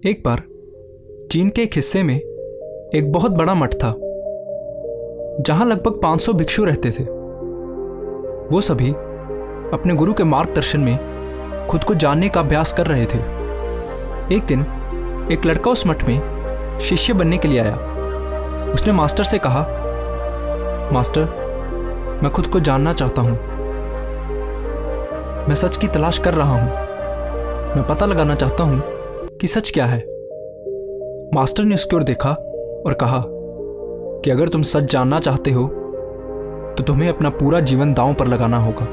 एक बार चीन के एक हिस्से में एक बहुत बड़ा मठ था जहां लगभग 500 भिक्षु रहते थे। वो सभी अपने गुरु के मार्गदर्शन में खुद को जानने का अभ्यास कर रहे थे। एक दिन एक लड़का उस मठ में शिष्य बनने के लिए आया। उसने मास्टर से कहा, मास्टर, मैं खुद को जानना चाहता हूं। मैं सच की तलाश कर रहा हूं। मैं पता लगाना चाहता हूं कि सच क्या है। मास्टर ने उसकी ओर देखा और कहा कि अगर तुम सच जानना चाहते हो तो तुम्हें अपना पूरा जीवन दांव पर लगाना होगा।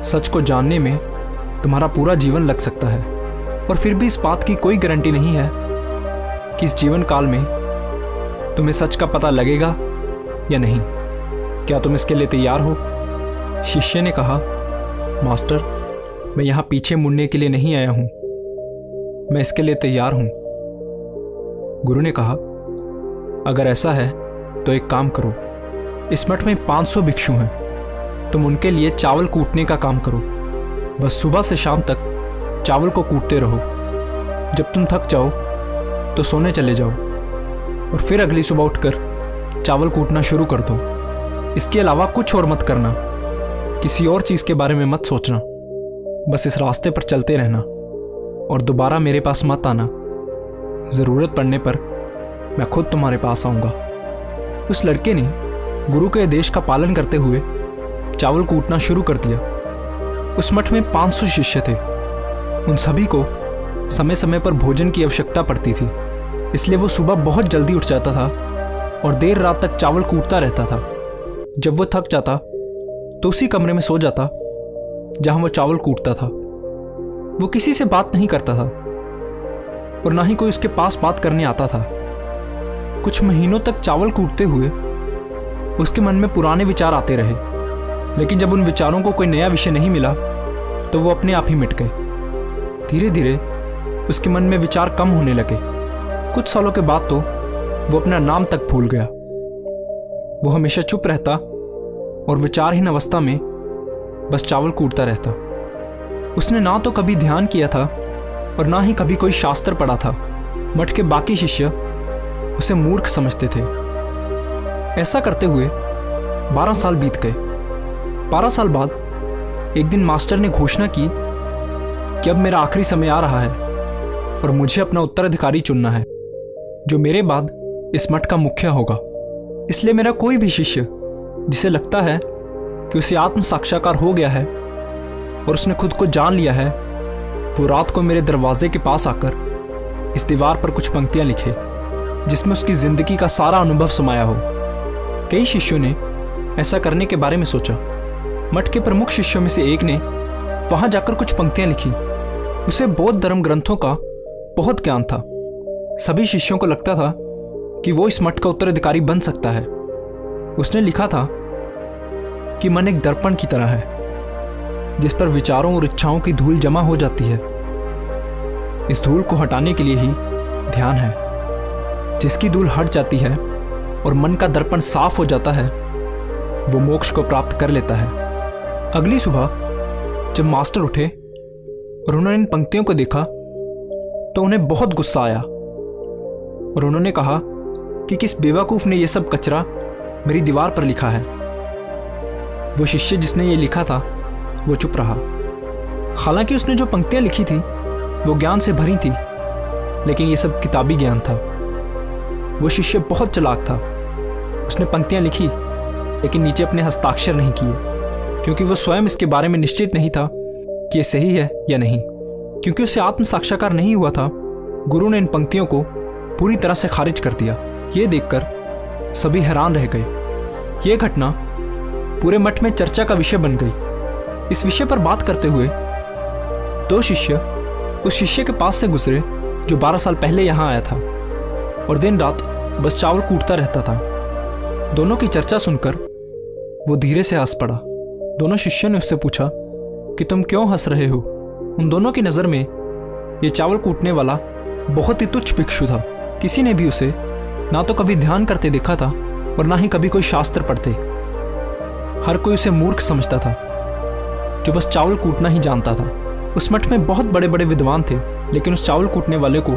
सच को जानने में तुम्हारा पूरा जीवन लग सकता है, और फिर भी इस बात की कोई गारंटी नहीं है कि इस जीवन काल में तुम्हें सच का पता लगेगा या नहीं। क्या तुम इसके लिए तैयार हो? शिष्य ने कहा, मास्टर, मैं यहां पीछे मुड़ने के लिए नहीं आया हूं। मैं इसके लिए तैयार हूं। गुरु ने कहा, अगर ऐसा है तो एक काम करो। इस मठ में 500 भिक्षु हैं। तुम उनके लिए चावल कूटने का काम करो। बस सुबह से शाम तक चावल को कूटते रहो। जब तुम थक जाओ तो सोने चले जाओ और फिर अगली सुबह उठकर चावल कूटना शुरू कर दो। इसके अलावा कुछ और मत करना। किसी और चीज के बारे में मत सोचना। बस इस रास्ते पर चलते रहना और दोबारा मेरे पास मत आना। जरूरत पड़ने पर मैं खुद तुम्हारे पास आऊंगा। उस लड़के ने गुरु के आदेश का पालन करते हुए चावल कूटना शुरू कर दिया। उस मठ में 500 शिष्य थे। उन सभी को समय समय पर भोजन की आवश्यकता पड़ती थी, इसलिए वो सुबह बहुत जल्दी उठ जाता था और देर रात तक चावल कूटता रहता था। जब वो थक जाता तो उसी कमरे में सो जाता जहां वो चावल कूटता था। वो किसी से बात नहीं करता था और ना ही कोई उसके पास बात करने आता था। कुछ महीनों तक चावल कूटते हुए उसके मन में पुराने विचार आते रहे, लेकिन जब उन विचारों को कोई नया विषय नहीं मिला तो वो अपने आप ही मिट गए। धीरे धीरे उसके मन में विचार कम होने लगे। कुछ सालों के बाद तो वो अपना नाम तक भूल गया। वो हमेशा चुप रहता और विचारहीन अवस्था में बस चावल कूटता रहता। उसने ना तो कभी ध्यान किया था और ना ही कभी कोई शास्त्र पढ़ा था। मठ के बाकी शिष्य उसे मूर्ख समझते थे। ऐसा करते हुए 12 साल बीत गए। 12 साल बाद एक दिन मास्टर ने घोषणा की कि अब मेरा आखिरी समय आ रहा है और मुझे अपना उत्तराधिकारी चुनना है, जो मेरे बाद इस मठ का मुखिया होगा। इसलिए मेरा कोई भी शिष्य जिसे लगता है कि उसे आत्म साक्षात्कार हो गया है और उसने खुद को जान लिया है, वो रात को मेरे दरवाजे के पास आकर इस दीवार पर कुछ पंक्तियां लिखे जिसमें उसकी जिंदगी का सारा अनुभव समाया हो। कई शिष्यों ने ऐसा करने के बारे में सोचा। मठ के प्रमुख शिष्यों में से एक ने वहां जाकर कुछ पंक्तियां लिखी। उसे बौद्ध धर्म ग्रंथों का बहुत ज्ञान था। सभी शिष्यों को लगता था कि वो इस मठ का उत्तराधिकारी बन सकता है। उसने लिखा था कि मन एक दर्पण की तरह है जिस पर विचारों और इच्छाओं की धूल जमा हो जाती है। इस धूल को हटाने के लिए ही ध्यान है। जिसकी धूल हट जाती है और मन का दर्पण साफ हो जाता है, वो मोक्ष को प्राप्त कर लेता है। अगली सुबह जब मास्टर उठे और उन्होंने इन पंक्तियों को देखा तो उन्हें बहुत गुस्सा आया और उन्होंने कहा कि किस बेवकूफ ने यह सब कचरा मेरी दीवार पर लिखा है। वो शिष्य जिसने ये लिखा था वो चुप रहा। हालांकि उसने जो पंक्तियां लिखी थी वो ज्ञान से भरी थी, लेकिन ये सब किताबी ज्ञान था। वो शिष्य बहुत चालाक था। उसने पंक्तियां लिखी लेकिन नीचे अपने हस्ताक्षर नहीं किए, क्योंकि वो स्वयं इसके बारे में निश्चित नहीं था कि ये सही है या नहीं। क्योंकि उसे आत्म साक्षात्कार नहीं हुआ था, गुरु ने इन पंक्तियों को पूरी तरह से खारिज कर दिया। ये देखकर सभी हैरान रह गए। ये घटना पूरे मठ में चर्चा का विषय बन गई। इस विषय पर बात करते हुए 2 शिष्य उस शिष्य के पास से गुजरे जो 12 साल पहले यहाँ आया था और दिन रात बस चावल कूटता रहता था। दोनों की चर्चा सुनकर वो धीरे से हंस पड़ा। दोनों शिष्यों ने उससे पूछा कि तुम क्यों हंस रहे हो? उन दोनों की नज़र में ये चावल कूटने वाला बहुत ही तुच्छ भिक्षु था। किसी ने भी उसे ना तो कभी ध्यान करते देखा था और ना ही कभी कोई शास्त्र पढ़ते। हर कोई उसे मूर्ख समझता था जो बस चावल कूटना ही जानता था। उस मठ में बहुत बड़े बड़े विद्वान थे लेकिन उस चावल कूटने वाले को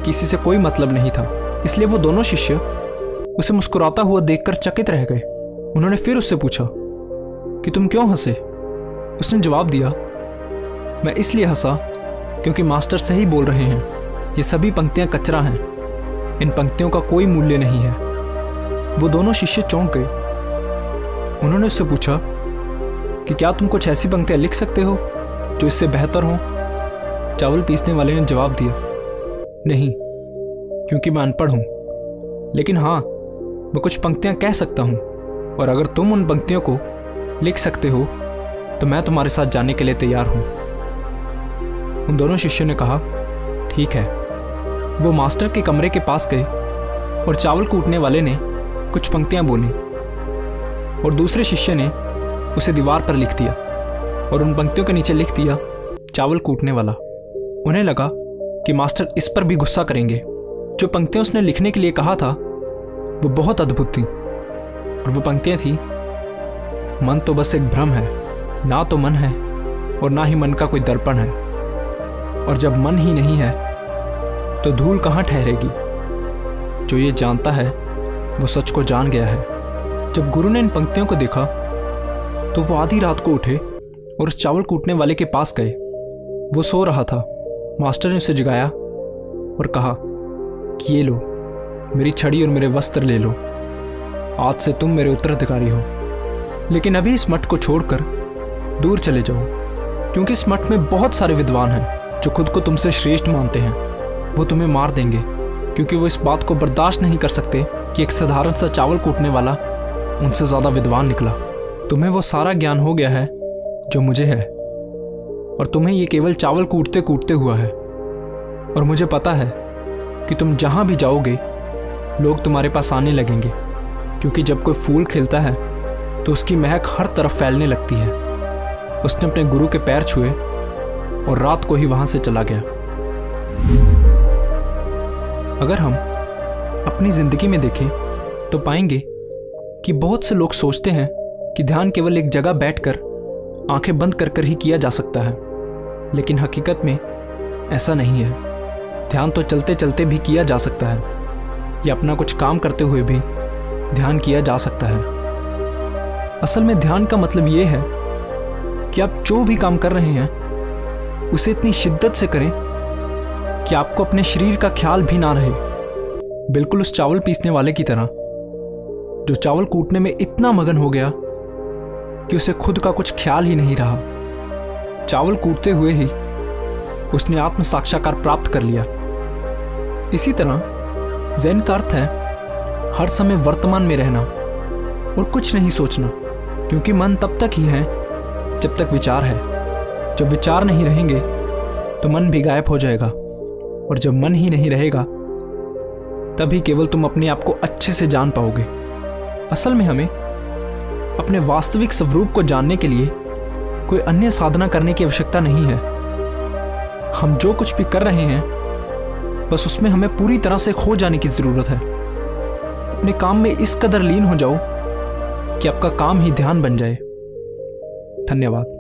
किसी से कोई मतलब नहीं था, इसलिए वो दोनों शिष्य उसे मुस्कुराता हुआ देखकर चकित रह गए। उन्होंने फिर उससे पूछा कि तुम क्यों हंसे? उसने जवाब दिया, मैं इसलिए हंसा क्योंकि मास्टर सही बोल रहे हैं, ये सभी पंक्तियां कचरा हैं, इन पंक्तियों का कोई मूल्य नहीं है। वो दोनों शिष्य चौंक गए। उन्होंने उससे पूछा कि क्या तुम कुछ ऐसी पंक्तियां लिख सकते हो जो इससे बेहतर हो? चावल पीसने वाले ने जवाब दिया, नहीं, क्योंकि मैं अनपढ़ हूं, लेकिन हाँ, मैं कुछ पंक्तियां कह सकता हूं, और अगर तुम उन पंक्तियों को लिख सकते हो तो मैं तुम्हारे साथ जाने के लिए तैयार हूं। उन दोनों शिष्यों ने कहा, ठीक है। वो मास्टर के कमरे के पास गए और चावल कूटने वाले ने कुछ पंक्तियां बोली और दूसरे शिष्य ने उसे दीवार पर लिख दिया और उन पंक्तियों के नीचे लिख दिया, चावल कूटने वाला। उन्हें लगा कि मास्टर इस पर भी गुस्सा करेंगे। जो पंक्तियां उसने लिखने के लिए कहा था वो बहुत अद्भुत थी, और वो पंक्तियां थी, मन तो बस एक भ्रम है, ना तो मन है और ना ही मन का कोई दर्पण है, और जब मन ही नहीं है तो धूल कहाँ ठहरेगी। जो ये जानता है वो सच को जान गया है। जब गुरु ने इन पंक्तियों को देखा तो वो आधी रात को उठे और उस चावल कूटने वाले के पास गए। वो सो रहा था। मास्टर ने उसे जगाया और कहा कि ये लो, मेरी छड़ी और मेरे वस्त्र ले लो, आज से तुम मेरे उत्तराधिकारी हो, लेकिन अभी इस मठ को छोड़कर दूर चले जाओ, क्योंकि इस मठ में बहुत सारे विद्वान हैं जो खुद को तुमसे श्रेष्ठ मानते हैं। वो तुम्हें मार देंगे, क्योंकि वो इस बात को बर्दाश्त नहीं कर सकते कि एक साधारण सा चावल कूटने वाला उनसे ज़्यादा विद्वान निकला। तुम्हें वो सारा ज्ञान हो गया है जो मुझे है, और तुम्हें ये केवल चावल कूटते कूटते हुआ है। और मुझे पता है कि तुम जहाँ भी जाओगे लोग तुम्हारे पास आने लगेंगे, क्योंकि जब कोई फूल खिलता है तो उसकी महक हर तरफ फैलने लगती है। उसने अपने गुरु के पैर छुए और रात को ही वहाँ से चला गया। अगर हम अपनी जिंदगी में देखें तो पाएंगे कि बहुत से लोग सोचते हैं कि ध्यान केवल एक जगह बैठकर आंखें बंद कर कर ही किया जा सकता है, लेकिन हकीकत में ऐसा नहीं है। ध्यान तो चलते चलते भी किया जा सकता है, या अपना कुछ काम करते हुए भी ध्यान किया जा सकता है। असल में ध्यान का मतलब ये है कि आप जो भी काम कर रहे हैं उसे इतनी शिद्दत से करें कि आपको अपने शरीर का ख्याल भी ना रहे। बिल्कुल उस चावल पीसने वाले की तरह, जो चावल कूटने में इतना मगन हो गया कि उसे खुद का कुछ ख्याल ही नहीं रहा। चावल कूटते हुए ही उसने आत्म साक्षात्कार प्राप्त कर लिया। इसी तरह ज़ेन का अर्थ है हर समय वर्तमान में रहना और कुछ नहीं सोचना, क्योंकि मन तब तक ही है जब तक विचार है। जब विचार नहीं रहेंगे तो मन भी गायब हो जाएगा, और जब मन ही नहीं रहेगा तभी केवल तुम अपने आप को अच्छे से जान पाओगे। असल में हमें अपने वास्तविक स्वरूप को जानने के लिए कोई अन्य साधना करने की आवश्यकता नहीं है। हम जो कुछ भी कर रहे हैं बस उसमें हमें पूरी तरह से खो जाने की जरूरत है। अपने काम में इस कदर लीन हो जाओ कि आपका काम ही ध्यान बन जाए। धन्यवाद।